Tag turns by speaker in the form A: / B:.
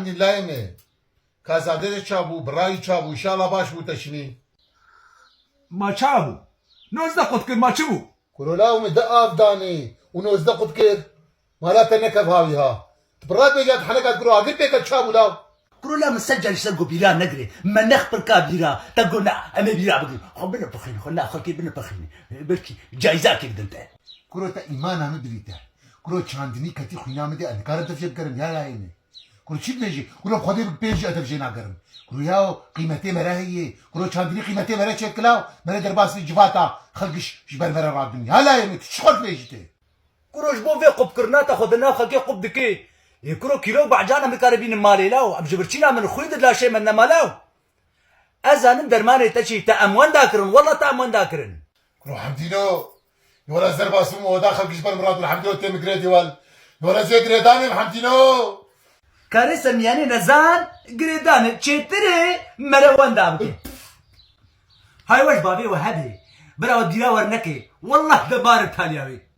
A: لله ئێمێ کازادەرێک چابوو بڕاوی چابوو ئینشاڵڵا باش بوو تەشنی
B: ماچا بوو 19 قوت کرد ماچ بوو
A: کورۆلاومە دە ئافدانی و 19 قوت کرد مالاتە نەکەف هاویها بڕات بێجات حەنەکات گرۆ ئاگر پێکەت چابوو لاو
C: كرولا مسجل سرقو بيرا نقري ما نخبر كابيرا تقولنا انا بيرا بقول خو بنا بخين خلا خلكي بنا بخين بلكي جايزاك كده انت
A: كرو تا إيمان هم دريته كرو چاندنی کتی خوینا مدی انکار تفجیب کرم یا لاینه كرو چی نجی كرو خودی بپیج اتفجی نگرم كرو یاو قیمتی مره هیه كرو چاندنی قیمتی مره چه کلاو مره در باس جواتا خلقش جبر مره رادم یا لاینه تشخط بیجته
C: كروش بو في قب كرناتا خدنا خلكي قب دكي يكرو كيلو بعجانا مكاربين مالي لاو ابجبرتينا من خويد لا شيء من مالاو ازانم درماني تشي تاموان داكرن والله تاموان داكرن
A: كرو حمدينو ولا زرباس مو داخل جبر مراد الحمدينو تيم جريدي وال ولا زي جريداني حمدينو
C: كارثه يعني نزان جريدان تشتري مروان دابكي هاي واش بابي وهبي برا وديا ورنكي والله دبار تالياوي